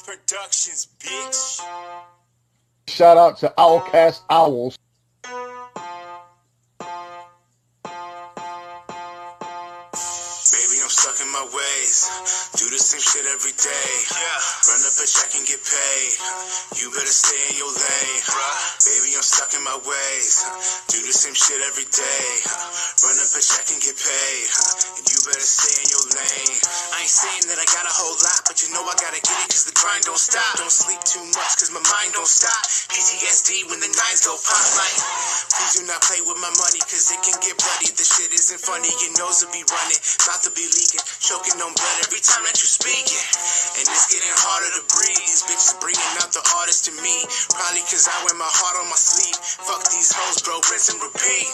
Productions, bitch. Shout out to Owlcast Owls. Maybe I'm stuck in my ways. Do the same shit every day. Run up a check and get paid. You better stay in your lane. Maybe I'm stuck in my ways. Do the same shit every day. Run up a check and get paid. And you better stay in your lane. I ain't saying that I got a whole lot, but you know I gotta get it cause the grind don't stop. Don't sleep too much cause my mind don't stop. PTSD when the nines go pop like. Please do not play with my money cause it can get bloody. This shit isn't funny, your nose will be running. Mouth will be leaking, choking on blood every time that you speaking. And it's getting harder to breathe. These bitches bringing out the artist in me. Probably cause I wear my heart on my sleeve. Fuck these hoes, bro, rinse and repeat.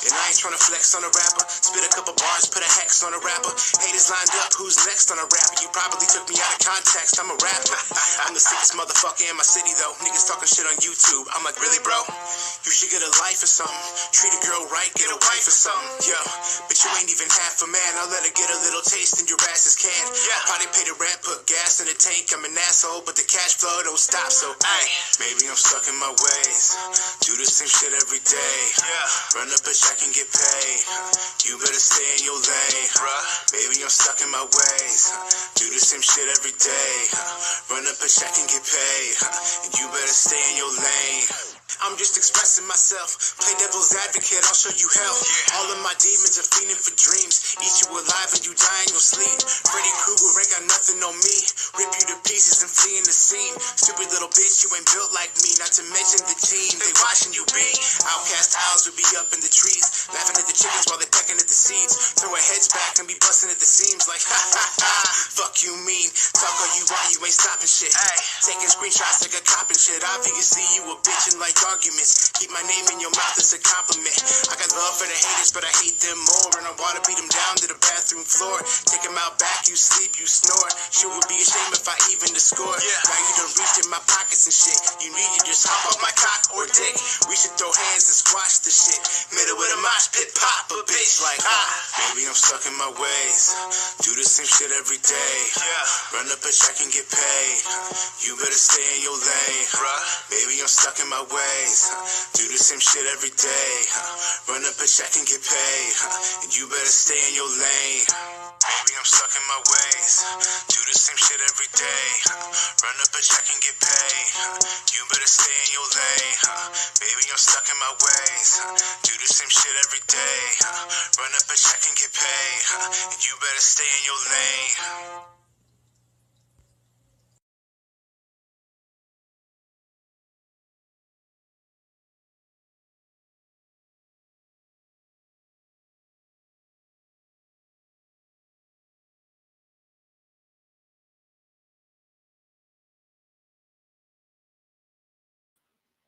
And I ain't tryna flex on a rapper. Spit a couple bars, put a hex on a rapper. Haters lined up, who's next on a rapper? You probably took me out of context, I'm a rapper. I'm the sickest motherfucker in my city though. Niggas talking shit on YouTube. I'm like, really, bro? You should get a life or something. Treat a girl right, get a wife or something. Yo, but you ain't even half a man. I'll let her get a little taste and your ass is canned. Probably pay the rent, put gas in the tank. I'm an asshole, but the cash flow don't stop. So, ay, maybe I'm stuck in my ways. Do the same shit every day. Run up a check and get paid. You better stay in your lane. Maybe I'm stuck in my ways. Do the same shit every day. Run up a check and get paid. And you better stay in your lane. I'm just expressing myself. Play devil's advocate, I'll show you hell. All of my demons are fiending for dreams. Eat you alive and you die in your sleep. Freddy Krueger ain't got nothing on me. Rip you to pieces and flee in the scene. Stupid little bitch, you ain't built like me. Not to mention the team, they watching you be. Outcast owls would be up in the trees. Laughing at the chickens while they pecking at the seeds. Throwing heads back and be busting at the seams like ha ha ha. Fuck you mean. Talk all you want, you ain't stopping shit. Taking screenshots like a cop and shit. Obviously you a bitch and like arguments. Keep my name in your mouth, it's a compliment. I got love for the haters, but I hate them more. And I wanna beat them down to the bathroom floor. Take them out back, you sleep, you snore. Shit would be a shame if I even the score. Now you done reached in my pockets and shit. You need to just hop off my cock or dick. We should throw hands and squash the shit. Middle with a mosh pit, pop a bitch like maybe I'm stuck in my ways. Do the same shit every day. Run up a check and get paid. You better stay in your lane. Maybe I'm stuck in my ways. Do the same shit every day. Run up a check and get paid. And you better stay in your lane. Maybe I'm stuck in my ways. Do the same shit every day. Run up a check and get paid. You better stay in your lane. Maybe I'm stuck in my ways. Do the same shit every day. Run up a check and get paid. And you better stay in your lane.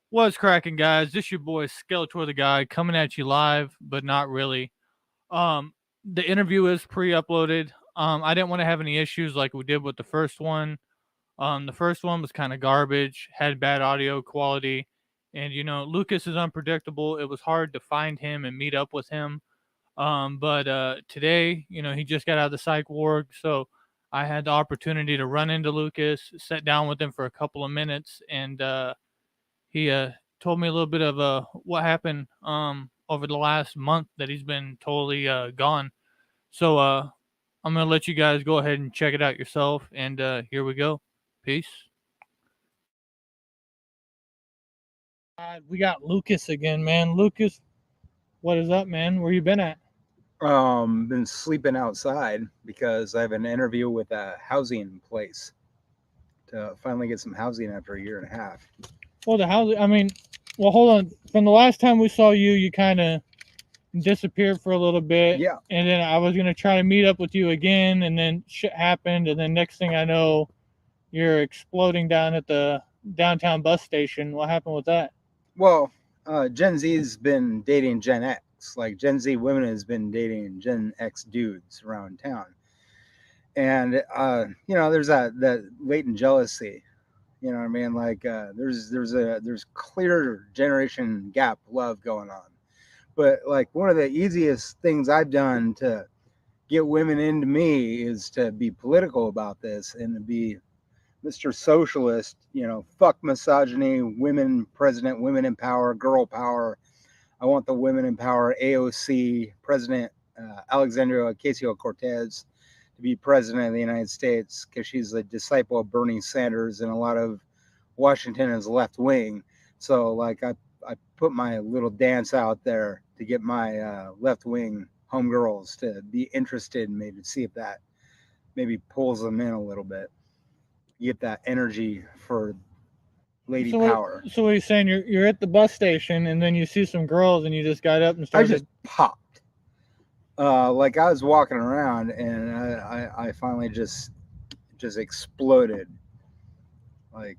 What's cracking, guys? This your boy Skeletor the Guy coming at you live, but not really. The interview is pre-uploaded. I didn't want to have any issues like we did with the first one. The first one was kind of garbage, had bad audio quality, and Lucas is unpredictable. It was hard to find him and meet up with him. But today, he just got out of the psych ward, so I had the opportunity to run into Lucas, sit down with him for a couple of minutes, and he told me a little bit of what happened over the last month that he's been totally gone. So I'm going to let you guys go ahead and check it out yourself. And here we go. Peace. We got Lucas again, man. Lucas, what is up, man? Where you been at? Been sleeping outside because I have an interview with a housing place to finally get some housing after a year and a half. Well, the housing, well, hold on. From the last time we saw you, you kind of disappeared for a little bit. Yeah. And then I was going to try to meet up with you again, and then shit happened. And then next thing I know, you're exploding down at the downtown bus station. What happened with that? Well, Gen Z's been dating Gen X. Like Gen Z women has been dating Gen X dudes around town. And, there's that latent jealousy. You know what I mean? Like there's clear generation gap love going on. But like one of the easiest things I've done to get women into me is to be political about this and to be Mr. Socialist, you know, fuck misogyny, women president, women in power, girl power. I want the women in power, AOC, President Alexandria Ocasio-Cortez to be president of the United States because she's a disciple of Bernie Sanders, and a lot of Washington is left wing. So like I put my little dance out there to get my left wing homegirls to be interested in me, to see if that maybe pulls them in a little bit. You get that energy for lady power. So what are you saying? You're at the bus station and then you see some girls and you just got up and started. I just popped. Like I was walking around and I finally just exploded. Like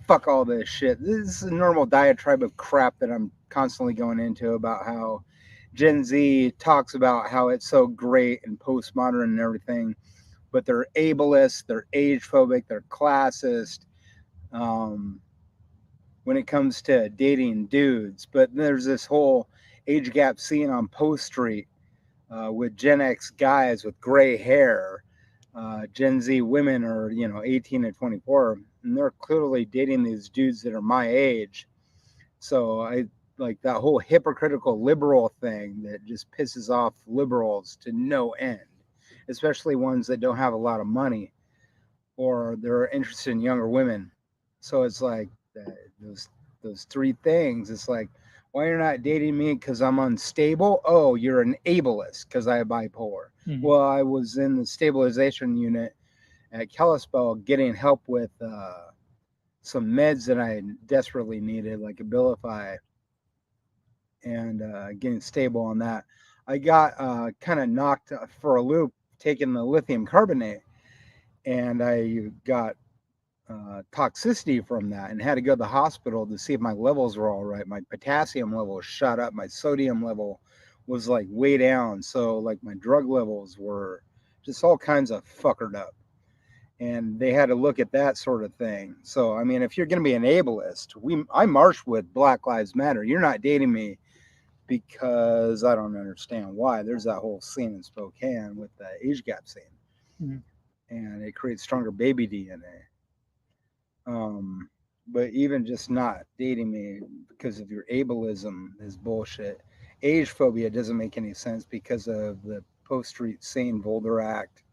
fuck all this shit. This is a normal diatribe of crap that I'm constantly going into about how Gen Z talks about how it's so great and postmodern and everything, but they're ableist, they're age phobic, they're classist when it comes to dating dudes. But there's this whole age gap scene on Post Street with Gen X guys with gray hair. Gen Z women are, 18 to 24, and they're clearly dating these dudes that are my age. So I like that whole hypocritical liberal thing that just pisses off liberals to no end, especially ones that don't have a lot of money or they're interested in younger women. So it's like those three things. It's like, why you're not dating me? Because I'm unstable. Oh, you're an ableist because I have bipolar. Mm-hmm. Well, I was in the stabilization unit at Kalispell getting help with some meds that I desperately needed, like Abilify, and getting stable on that. I got kind of knocked for a loop taking the lithium carbonate, and I got toxicity from that and had to go to the hospital to see if my levels were all right. My potassium level shot up, my sodium level was like way down, so like my drug levels were just all kinds of fuckered up, and they had to look at that sort of thing. So I mean, if you're going to be an ableist, I march with Black Lives Matter. You're not dating me because I don't understand why. There's that whole scene in Spokane with the age gap scene. Mm-hmm. And it creates stronger baby DNA. But even just not dating me because of your ableism is bullshit. Age phobia doesn't make any sense because of the Post Street Sane Boulder Act.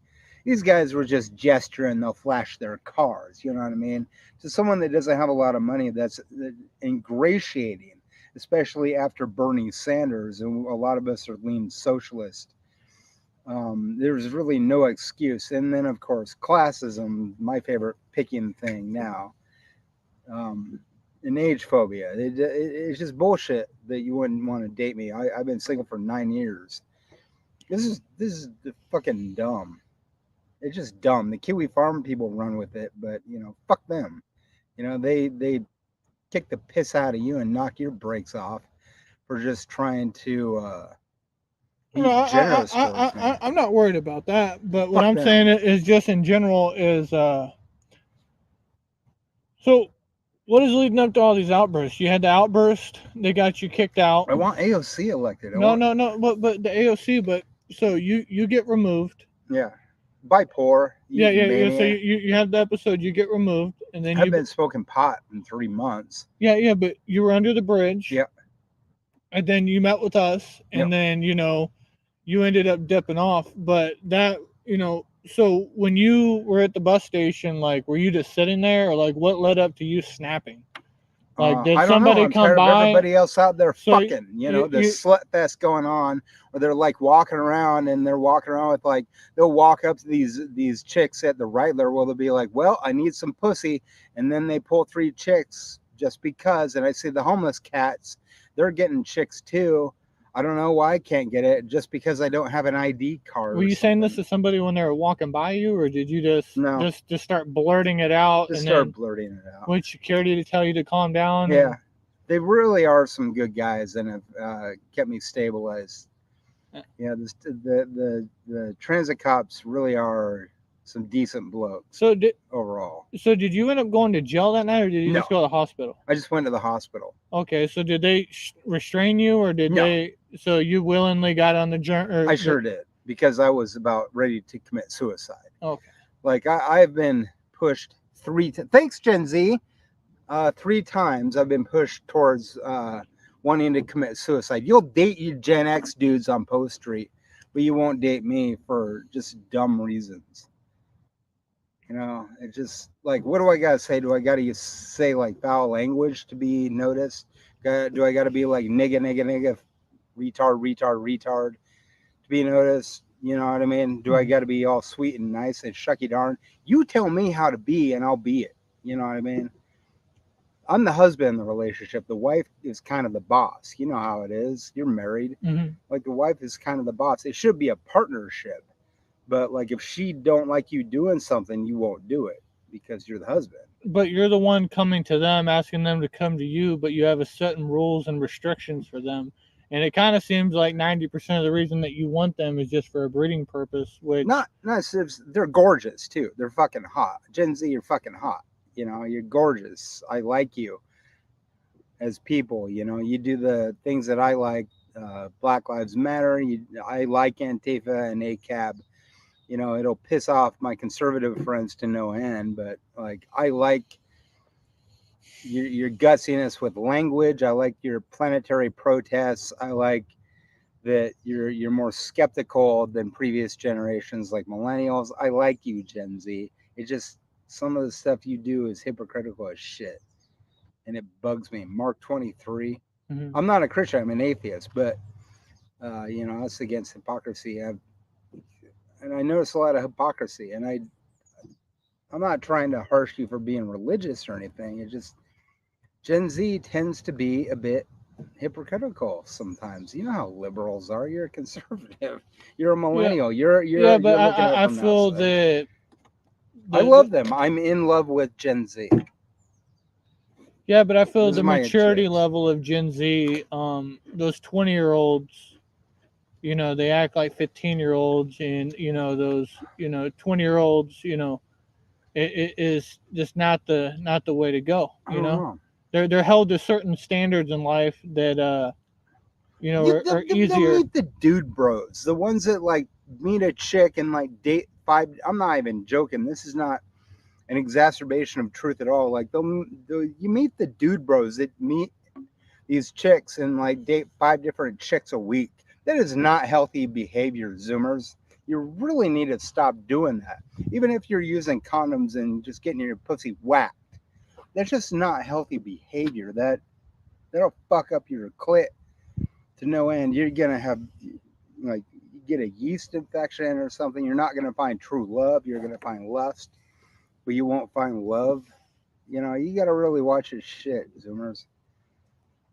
These guys were just gesturing, they'll flash their cars, you know what I mean? To someone that doesn't have a lot of money, that's ingratiating, especially after Bernie Sanders, and a lot of us are lean socialist. There's really no excuse. And then, of course, classism, my favorite picking thing now. And age phobia. It's just bullshit that you wouldn't want to date me. I've been single for 9 years. This is fucking dumb. It's just dumb. The Kiwi Farm people run with it, but fuck them. They kick the piss out of you and knock your brakes off for just trying to be generous. I'm not worried about that, but what I'm saying is just in general is so what is leading up to all these outbursts? You had the outburst, they got you kicked out. I want AOC elected. No, but the AOC, but so you get removed. Yeah. Bipolar. Yeah. So you have the episode, you get removed, and then I've been smoking pot in 3 months. Yeah, but you were under the bridge. Yep. And then you met with us, and then you ended up dipping off. But that so when you were at the bus station, like, were you just sitting there, or like what led up to you snapping? Like, did somebody come by? Everybody else out there fucking, the slut fest going on, or they're like walking around and they're walking around with like, they'll walk up to these chicks at the Reitler. Well, they'll be like, well, I need some pussy. And then they pull 3 chicks just because. And I see the homeless cats, they're getting chicks too. I don't know why I can't get it, just because I don't have an ID card. Were you saying this to somebody when they were walking by you, or did you just start blurting it out? Blurting it out. With security to tell you to calm down? Yeah, they really are some good guys and have kept me stabilized. Yeah, the transit cops really are some decent blokes. Overall. So did you end up going to jail that night, or did you just go to the hospital? I just went to the hospital. Okay, so did they restrain you, or did they? So you willingly got on the journey? I sure did, because I was about ready to commit suicide. Okay. Like I've been pushed Thanks, Gen Z. 3 times I've been pushed towards wanting to commit suicide. You'll date you Gen X dudes on Post Street, but you won't date me for just dumb reasons. You know, it's just like, what do I gotta say? Do I gotta say like foul language to be noticed? Do I gotta be like nigga, retard to be noticed? You know what I mean? Do I gotta be all sweet and nice and shucky darn? You tell me how to be and I'll be it. You know what I mean? I'm the husband in the relationship. The wife is kind of the boss. You know how it is. You're married. Like the wife is kind of the boss. It should be a partnership. But like if she don't like you doing something, you won't do it because you're the husband. But you're the one coming to them, asking them to come to you, but you have a certain rules and restrictions for them. And it kind of seems like 90% of the reason that you want them is just for a breeding purpose, which... Not they're gorgeous too. They're fucking hot. Gen Z, you're fucking hot. You know, you're gorgeous. I like you as people. You know, you do the things that I like. Black Lives Matter. I like Antifa and ACAB. You know, it'll piss off my conservative friends to no end, but like I like your gutsiness with language. I like your planetary protests. I like that you're more skeptical than previous generations like millennials. I like you, Gen Z. It just, some of the stuff you do is hypocritical as shit. And it bugs me. Mark 23. I'm not a Christian, I'm an atheist, but you know, that's against hypocrisy. And I notice a lot of hypocrisy, and I'm not trying to harsh you for being religious or anything. It's just Gen Z tends to be a bit hypocritical sometimes. You know how liberals are. You're a conservative. You're a millennial. Yeah, but I feel that I love them. I'm in love with Gen Z. Yeah, but I feel the maturity level of Gen Z, those 20-year-olds, you know, they act like 15-year-olds, and you know those, you know, 20-year-olds, you know, it is just not the way to go. You know, they're held to certain standards in life that you know are easier. They'll meet the dude bros, the ones that like meet a chick and like date 5. I'm not even joking. This is not an exacerbation of truth at all. Like you meet the dude bros that meet these chicks and like date 5 different chicks a week. That is not healthy behavior, Zoomers. You really need to stop doing that. Even if you're using condoms and just getting your pussy whacked, that's just not healthy behavior. That'll fuck up your clit to no end. You're gonna have like you get a yeast infection or something. You're not gonna find true love. You're gonna find lust, but you won't find love. You know, you gotta really watch your shit, Zoomers.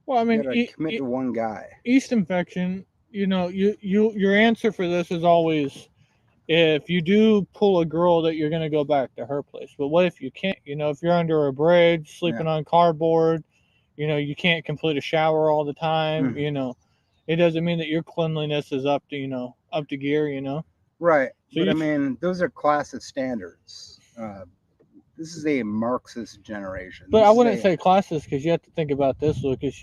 Well, I mean, you gotta commit to one guy. Yeast infection. You know, your answer for this is always, if you do pull a girl, that you're going to go back to her place. But what if you can't? You know, if you're under a bridge, sleeping on cardboard, you know, you can't complete a shower all the time. You know, it doesn't mean that your cleanliness is up to gear. You know, right? So but I mean, those are classist standards. This is a Marxist generation. But I wouldn't say classist, because you have to think about this, Lucas.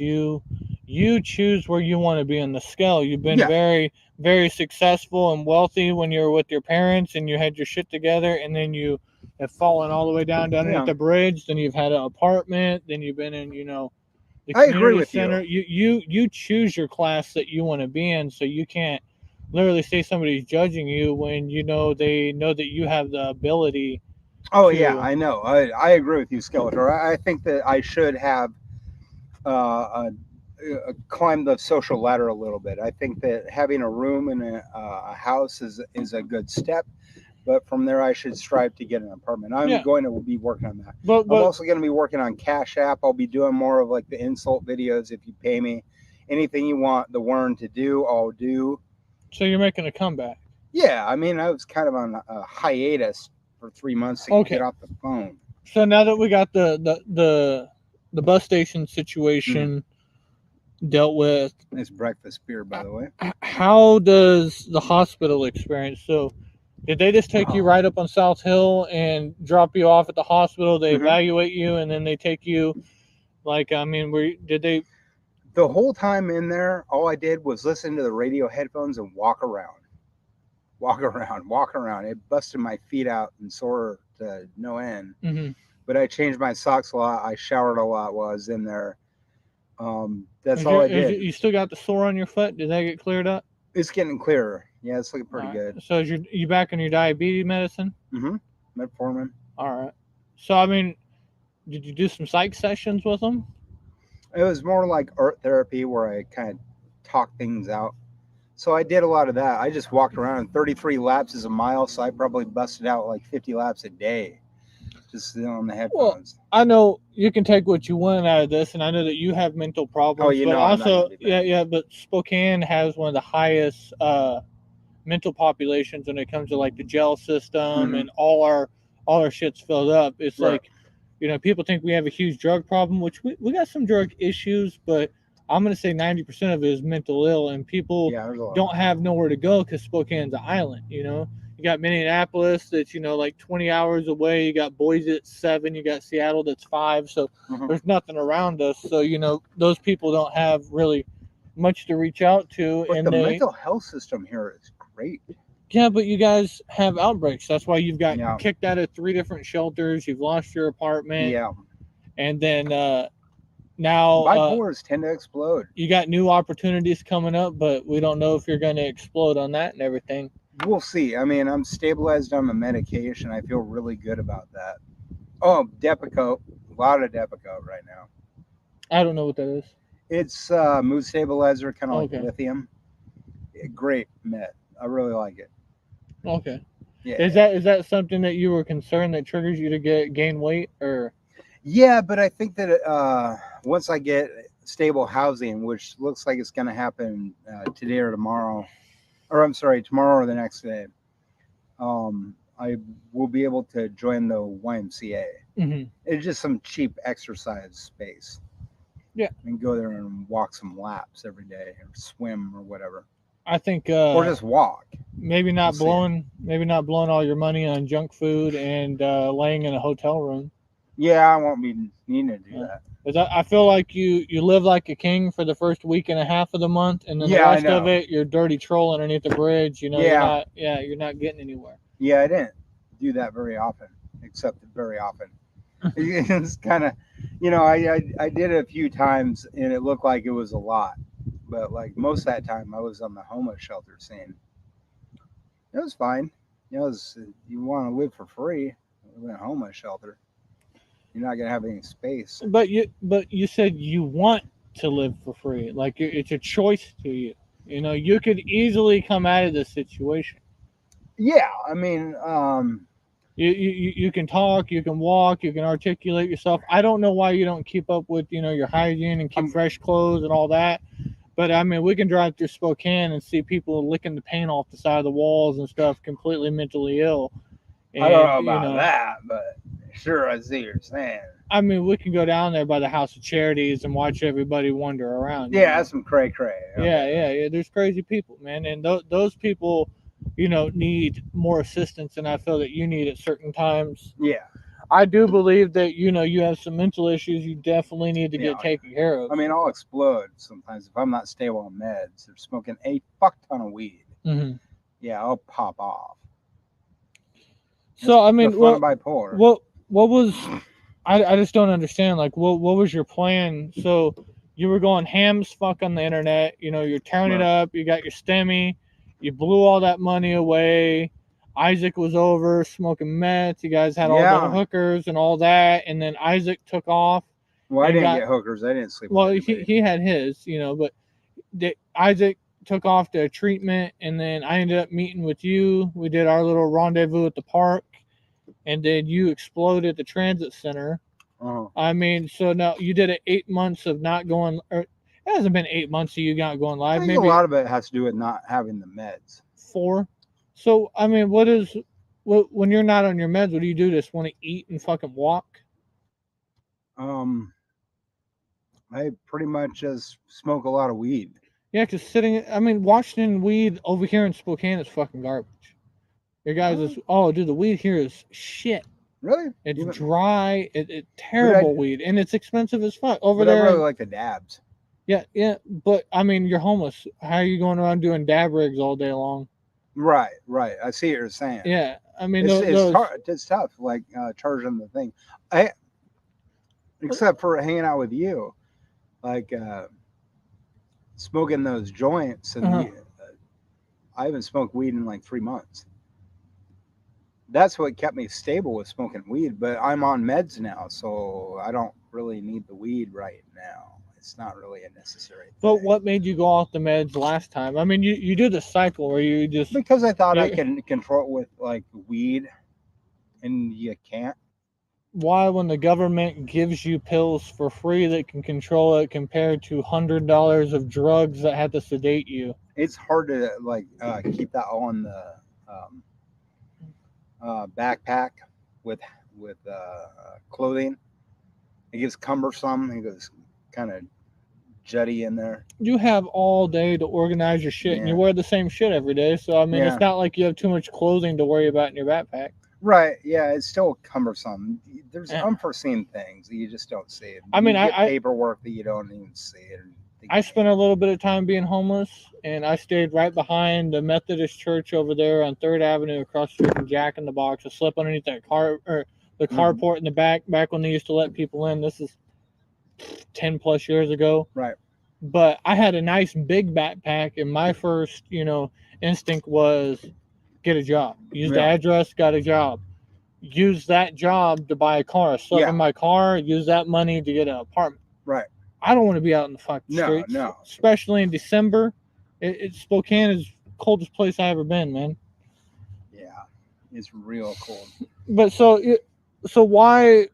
You choose where you want to be in the scale. You've been very, very successful and wealthy when you were with your parents and you had your shit together, and then you have fallen all the way down at the bridge. Then you've had an apartment. Then you've been in, you know, the community center. You choose your class that you want to be in, so you can't literally say somebody's judging you when you know they know that you have the ability. Oh yeah, I know. I agree with you, Skeletor. I think that I should have climb the social ladder a little bit. I think that having a room in a house is a good step, but from there I should strive to get an apartment. I'm going to be working on that. But I'm also going to be working on Cash App. I'll be doing more of like the insult videos. If you pay me anything you want the Wern to do, I'll do. So you're making a comeback? Yeah, I mean, I was kind of on a hiatus for 3 months to get off the phone. So now that we got the bus station situation dealt with. Nice breakfast beer, by the way. How does the hospital experience? So did they just take you right up on South Hill and drop you off at the hospital? They evaluate you and then they take you, like, I mean, did they? The whole time in there, all I did was listen to the radio headphones and walk around. It busted my feet out and sore to no end. but I changed my socks a lot. I showered a lot while I was in there. That's all I did. You still got the sore on your foot? Did that get cleared up? It's getting clearer. Yeah, it's looking pretty All right. good. So is you back on your diabetes medicine? Metformin. All right. So I mean, did you do some psych sessions with them? It was more like art therapy where I kind of talk things out. So I did a lot of that. I just walked around, 33 laps is a mile, so I probably busted out like 50 laps a day, just on the headphones. Well, I know you can take what you want out of this, and I know that you have mental problems. Oh, you but know, I'm not also, gonna be bad. yeah. But Spokane has one of the highest mental populations when it comes to like the jail system, and all our shit's filled up. It's Right. like, you know, people think we have a huge drug problem, which we got some drug issues, but I'm going to say 90% of it is mental ill, and people There's a lot. don't have nowhere to go because Spokane's an island, you know. You got Minneapolis that's, you know, like 20 hours away. You got Boise at 7. You got Seattle that's 5. So there's nothing around us. So, you know, those people don't have really much to reach out to. But and the mental health system here is great. Yeah, but you guys have outbreaks. That's why you've got Yeah. kicked out of 3 different shelters. You've lost your apartment. Yeah. And then now Bipolars tend to explode. you got new opportunities coming up, but we don't know if you're going to explode on that and everything. We'll see. I mean, I'm stabilized on the medication. I feel really good about that. Oh, Depakote. A lot of Depakote right now. I don't know what that is. It's mood stabilizer, kind of Okay. like lithium. Great med. I really like it. Okay. Yeah. Is that something that you were concerned that triggers you to gain weight, or? Yeah, but I think that once I get stable housing, which looks like it's going to happen today or tomorrow, or I'm sorry, tomorrow or the next day, I will be able to join the YMCA. Mm-hmm. It's just some cheap exercise space. Yeah. And go there and walk some laps every day, or swim or whatever. I think or just walk. Maybe not We'll see. blowing all your money on junk food and laying in a hotel room. Yeah, I won't be needing to do that. 'Cause I feel like you live like a king for the first week and a half of the month, and then the Yeah, I rest of know. it, you're dirty troll underneath the bridge. You know, Yeah. you're not getting anywhere. Yeah, I didn't do that very often, except very often. It's kind of, you know, I did it a few times and it looked like it was a lot, but like most of that time I was on the homeless shelter scene. It was fine. You know, you want to live for free, live in a homeless shelter. You're not gonna have any space. But you said you want to live for free. Like it's a choice to you. You know, you could easily come out of this situation. Yeah, I mean, You can talk, you can walk, you can articulate yourself. I don't know why you don't keep up with, you know, your hygiene and keep fresh clothes and all that. But I mean, we can drive through Spokane and see people licking the paint off the side of the walls and stuff, completely mentally ill. And, I don't know about that, but sure, I see what you're saying. I mean, we can go down there by the House of Charities and watch everybody wander around. Yeah, that's some cray. Yeah. There's crazy people, man, and those people, you know, need more assistance than I feel that you need at certain times. Yeah. I do believe that, you know, you have some mental issues you definitely need to get taken care of. I mean, I'll explode sometimes if I'm not stable on meds or smoking a fuck ton of weed. Mm-hmm. Yeah, I'll pop off. So, I mean, bipolar. What was, I just don't understand, like, what was your plan? So you were going hams fuck on the internet, you know, you're tearing it up, you got your STEMI, you blew all that money away. Isaac was over smoking meth. You guys had all the hookers and all that, and then Isaac took off. Well, I didn't get hookers. I didn't sleep. Well, with he had his, you know, but Isaac took off to treatment, and then I ended up meeting with you. We did our little rendezvous at the park, and then you exploded at the transit center. Uh-huh. I mean, so now you did it 8 months of not going, or it hasn't been 8 months of you not going live. I think Maybe a lot of it has to do with not having the meds. 4. So, I mean, when you're not on your meds, what do you do? Just want to eat and fucking walk? I pretty much just smoke a lot of weed. Yeah, because Washington weed over here in Spokane is fucking garbage. Your guys dude, the weed here is shit. Really? It's dry. It's terrible weed, and it's expensive as fuck over there. I really like the dabs. Yeah, but I mean, you're homeless. How are you going around doing dab rigs all day long? Right. I see what you're saying. Yeah, I mean, It's hard. It's tough, like charging the thing. Except for hanging out with you, like smoking those joints, and I haven't smoked weed in like 3 months. That's what kept me stable with smoking weed. But I'm on meds now, so I don't really need the weed right now. It's not really a necessary thing. But what made you go off the meds last time? I mean, you do the cycle where you just Because I thought I can control it with like weed, and you can't. Why, when the government gives you pills for free that can control it, compared to $100 of drugs that have to sedate you? It's hard to like keep that on the backpack with clothing. It gets cumbersome. It goes kind of jutty in there. You have all day to organize your shit, and you wear the same shit every day. So I mean, it's not like you have too much clothing to worry about in your backpack. Right. Yeah, it's still cumbersome. There's unforeseen things that you just don't see. I mean, you get paperwork that you don't even see. I spent a little bit of time being homeless, and I stayed right behind the Methodist church over there on 3rd Avenue across the street from Jack in the Box. I slept underneath that car, or the carport in the back when they used to let people in. This is 10 plus years ago. Right. But I had a nice big backpack, and my first, instinct was get a job. Use the address, got a job. Use that job to buy a car. Slept in my car, use that money to get an apartment. Right. I don't want to be out in the fucking streets. No. Especially in December. Spokane is the coldest place I ever been, man. Yeah. It's real cold. But so why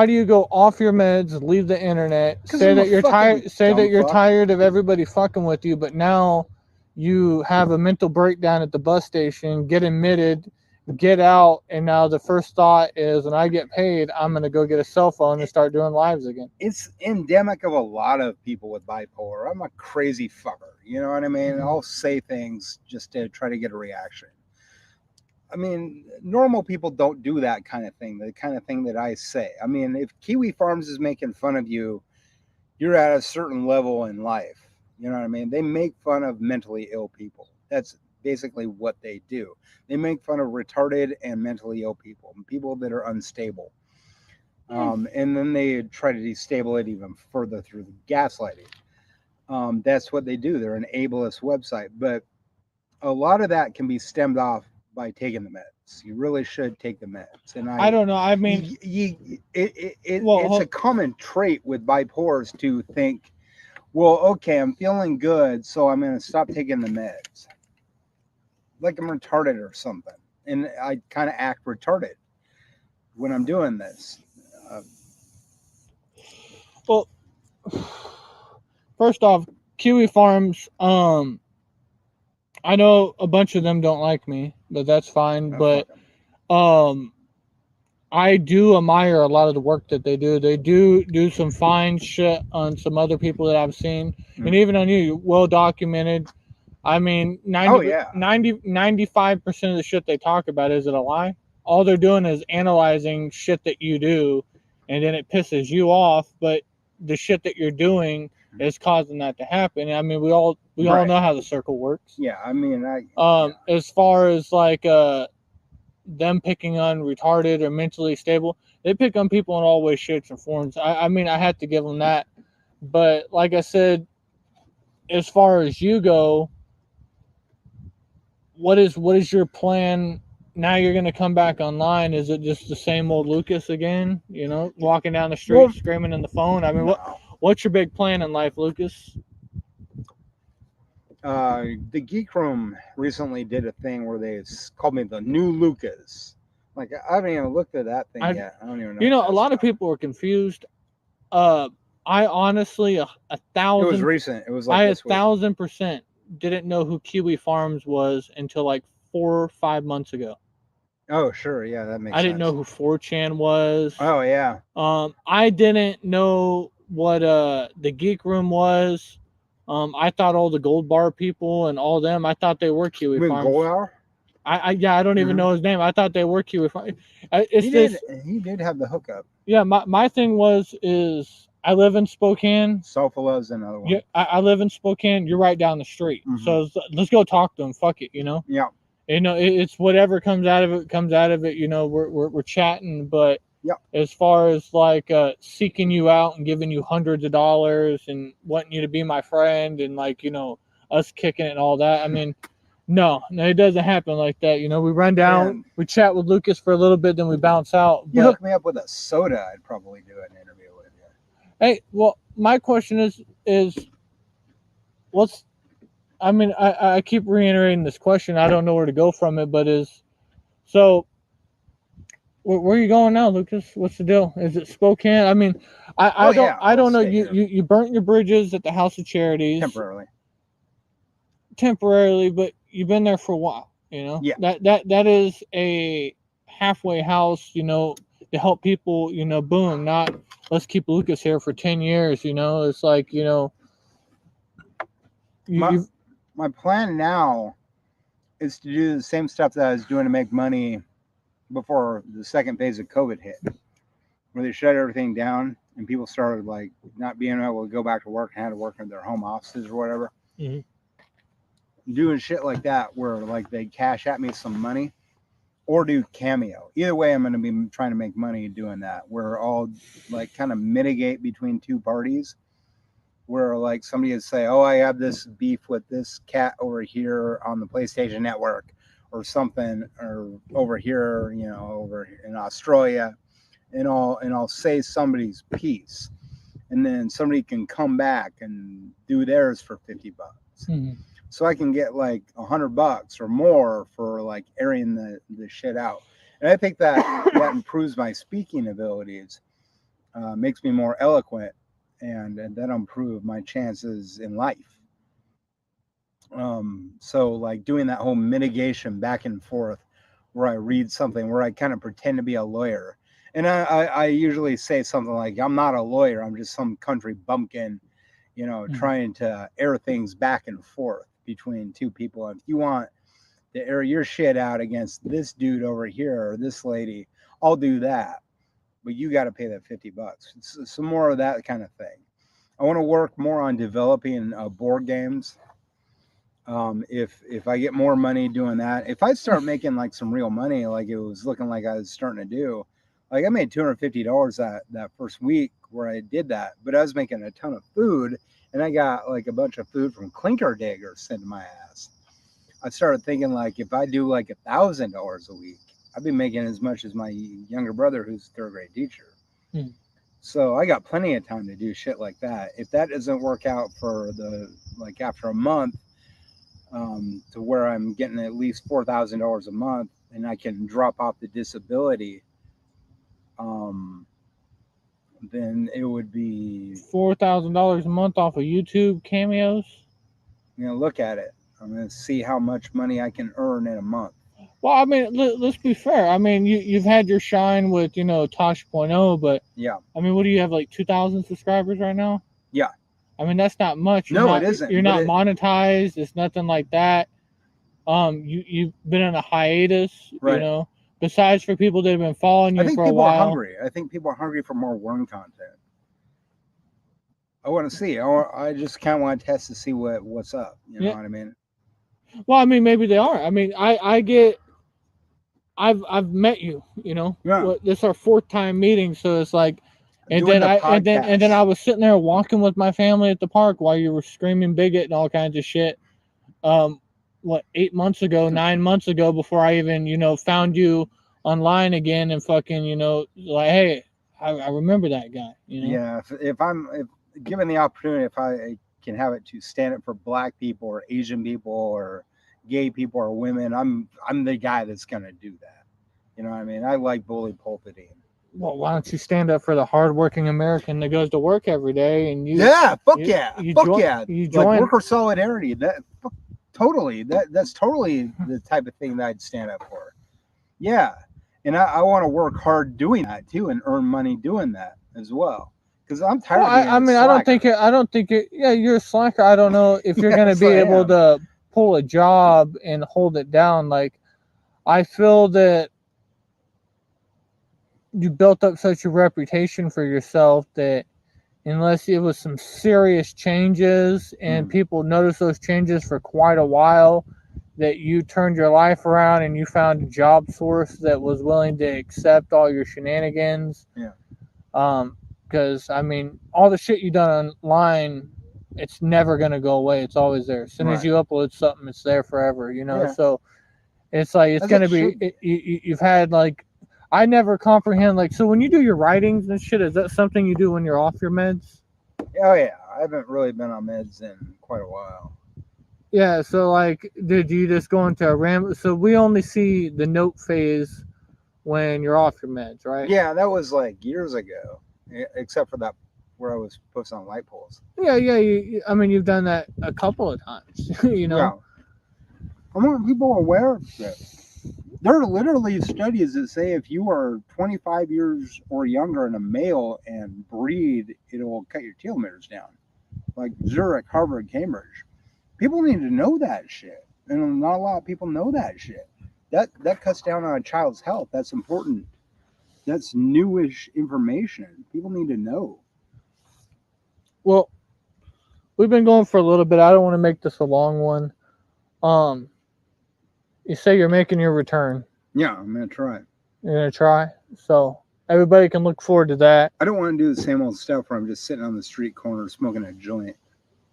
do you go off your meds, leave the internet, say that you're tired of everybody fucking with you, but now you have a mental breakdown at the bus station, get admitted, get out, and now the first thought is, when I get paid, I'm going to go get a cell phone and start doing lives again. It's endemic of a lot of people with bipolar. I'm a crazy fucker. You know what I mean? I'll say things just to try to get a reaction. I mean, normal people don't do that kind of thing, the kind of thing that I say. I mean, if Kiwi Farms is making fun of you, you're at a certain level in life. You know what I mean? They make fun of mentally ill people. That's basically what they do. They make fun of retarded and mentally ill people that are unstable. And then they try to destabilize it even further through the gaslighting. That's what they do. They're an ableist website. But a lot of that can be stemmed off by taking the meds. You really should take the meds. And I don't know. I mean, it's a common trait with bipolars to think, well, okay, I'm feeling good, so I'm going to stop taking the meds. Like I'm retarded or something. And I kind of act retarded when I'm doing this. Well, first off, Kiwi Farms, I know a bunch of them don't like me, but that's fine. But I do admire a lot of the work that they do. They do some fine shit on some other people that I've seen. And even on you, well documented. I mean, 95% of the shit they talk about, is it a lie? All they're doing is analyzing shit that you do, and then it pisses you off, but the shit that you're doing is causing that to happen. I mean, we all know how the circle works. Yeah, I mean, as far as like them picking on retarded or mentally stable, they pick on people in all ways, shapes, and forms. I mean, I have to give them that. But like I said, as far as you go, what is your plan? Now you're going to come back online. Is it just the same old Lucas again? You know, walking down the street, screaming in the phone? I mean, what's your big plan in life, Lucas? The Geek Room recently did a thing where they called me the new Lucas. Like, I haven't even looked at that thing yet. I don't even know. You know, a lot of people were confused. I honestly, 1,000. It was recent. It was like 1,000% didn't know who Kiwi Farms was until like 4 or 5 months ago. Oh, sure. Yeah, that makes sense. I didn't know who 4chan was. Oh, yeah. I didn't know what the Geek Room was. I thought all the Gold Bar people and all them, I thought they were Kiwi Farms. Gold Bar? I don't even know his name. I thought they were Kiwi Farms. He did have the hookup. Yeah, my thing is I live in Spokane. Sofala's another one. Yeah, I live in Spokane. You're right down the street. Mhm. So let's go talk to them. Fuck it, you know. Yeah. You know, it's whatever comes out of it comes out of it. You know, we're chatting, but Yep. as far as like seeking you out and giving you hundreds of dollars and wanting you to be my friend and like, you know, us kicking it and all that. I mean, no, it doesn't happen like that. You know, we run down, Man. we chat with Lucas for a little bit, then we bounce out. You But hook me up with a soda, I'd probably do an interview with you. hey, well, my question is what's, I mean, I keep reiterating this question. I don't know where to go from it, but so where are you going now, Lucas? What's the deal? Is it Spokane? I mean, I don't know. stay here. You burnt your bridges at the House of Charities temporarily, but you've been there for a while. You know, Yeah. That is a halfway house. You know, to help people. You know, boom. Not let's keep Lucas here for 10 years. You know, it's like, you know. My plan now is to do the same stuff that I was doing to make money before the second phase of COVID hit, where they shut everything down and people started like not being able to go back to work and had to work in their home offices or whatever. Mm-hmm. Doing shit like that where like they cash at me some money or do Cameo. Either way, I'm going to be trying to make money doing that, where I'll like kind of mitigate between two parties. Where like somebody would say, oh, I have this beef with this cat over here on the PlayStation Network or something, or over here, you know, over in Australia, and I'll say somebody's piece, and then somebody can come back and do theirs for $50. Mm-hmm. So I can get like $100 or more for like airing the shit out. And I think that improves my speaking abilities, makes me more eloquent. And that'll improve my chances in life. So like doing that whole mitigation back and forth, where I read something, where I kind of pretend to be a lawyer, and I usually say something like, "I'm not a lawyer. I'm just some country bumpkin, you know, trying to air things back and forth between two people. If you want to air your shit out against this dude over here or this lady, I'll do that. But you got to pay that $50. It's some more of that kind of thing. I want to work more on developing board games. If I get more money doing that, if I start making like some real money, like it was looking like I was starting to do, like I made $250 that first week where I did that, but I was making a ton of food, and I got like a bunch of food from Clinker Diggers sent to my ass. I started thinking like if I do like $1,000 a week, I've been making as much as my younger brother, who's a third grade teacher. So I got plenty of time to do shit like that. If that doesn't work out for like after a month, to where I'm getting at least $4,000 a month, and I can drop off the disability, then it would be $4,000 a month off of YouTube cameos. You know, look at it. I'm gonna see how much money I can earn in a month. Well, I mean, let's be fair. I mean, you've had your shine with, you know, Tosh.0, but yeah. I mean, what do you have, like 2,000 subscribers right now? Yeah. I mean, that's not much. It isn't. You're not monetized. It's nothing like that. You've been on a hiatus, right. You know, besides for people that have been following you for a while. I think people are hungry for more Wern content. I want to see. I just kind of want to test to see what's up. You know what I mean? Well, I mean, maybe they are. I mean, I've met you, you know. Yeah. This is our 4th time meeting, so it's like, and then I was sitting there walking with my family at the park while you were screaming bigot and all kinds of shit. 8 months ago, 9 months ago, before I even, you know, found you online again and fucking, you know, like, hey, I remember that guy, you know. Yeah, if given the opportunity, if I can have it to stand up for Black people or Asian people or gay people or women, I'm the guy that's gonna do that. You know what I mean? I like bully pulpiting. Well, why don't you stand up for the hardworking American that goes to work every day and you? Yeah, fuck you, yeah, you fuck join, yeah. You join like worker solidarity. Totally. That's totally the type of thing that I'd stand up for. Yeah, and I want to work hard doing that too and earn money doing that as well. Because I'm tired. Well, I mean, I don't think it. Yeah, you're a slacker. I don't know if you're going to be able to pull a job and hold it down. Like, I feel that you built up such a reputation for yourself that unless it was some serious changes and people noticed those changes for quite a while, that you turned your life around and you found a job source that was willing to accept all your shenanigans. Yeah. Because, I mean, all the shit you done online, it's never going to go away. It's always there. As soon as you upload something, it's there forever, you know? Yeah. So it's like, it's going to be, you've had like, I never comprehend, like, so when you do your writings and shit, is that something you do when you're off your meds? Oh, yeah. I haven't really been on meds in quite a while. Yeah, so like, did you just go into a random? So we only see the note phase when you're off your meds, right? Yeah, that was like years ago, except for that where I was posting on light poles. Yeah. I mean, you've done that a couple of times, you know? Yeah. I want people aware of this. There are literally studies that say if you are 25 years or younger and a male and breed, it'll cut your telomeres down. Like Zurich, Harvard, Cambridge. People need to know that shit. And not a lot of people know that shit. That cuts down on a child's health. That's important. That's newish information. People need to know. Well, we've been going for a little bit. I don't want to make this a long one. You say you're making your return. Yeah, I'm gonna try. You're gonna try? So everybody can look forward to that. I don't want to do the same old stuff where I'm just sitting on the street corner smoking a joint.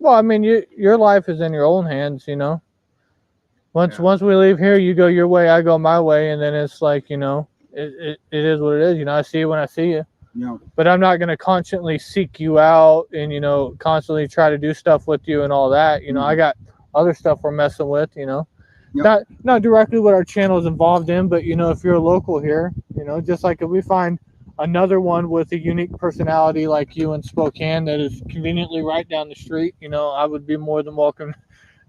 Well, I mean, your life is in your own hands, you know. Once we leave here, you go your way, I go my way, and then it's like, you know, it is what it is. You know, I see you when I see you. Yeah. But I'm not gonna constantly seek you out and, you know, constantly try to do stuff with you and all that. You know, I got other stuff we're messing with, you know. Yep. Not directly what our channel is involved in, but, you know, if you're a local here, you know, just like if we find another one with a unique personality like you in Spokane that is conveniently right down the street, you know, I would be more than welcome to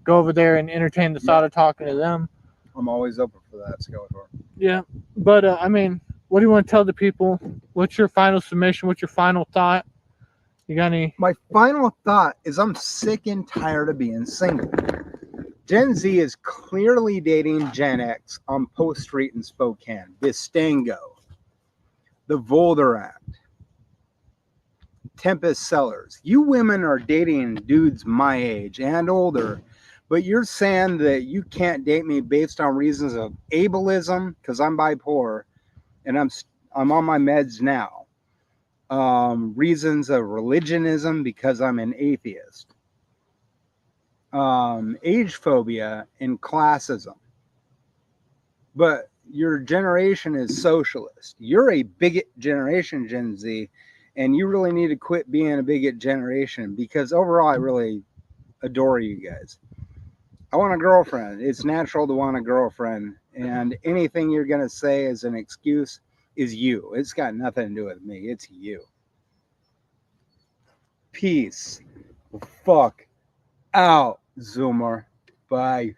go over there and entertain the thought of talking to them. I'm always open for that, Skeletor. Yeah, but I mean, what do you want to tell the people? What's your final submission? What's your final thought? You got any? My final thought is I'm sick and tired of being single. Gen Z is clearly dating Gen X on Post Street in Spokane, Bistango, the Volderact, Tempest Sellers. You women are dating dudes my age and older, but you're saying that you can't date me based on reasons of ableism because I'm bipolar and I'm on my meds now. Reasons of religionism because I'm an atheist. Age phobia and classism. But your generation is socialist. You're a bigot generation, Gen Z, and you really need to quit being a bigot generation because overall I really adore you guys. I want a girlfriend. It's natural to want a girlfriend, and anything you're going to say as an excuse is you. It's got nothing to do with me. It's you. Peace. Fuck out, Zoomer. Bye.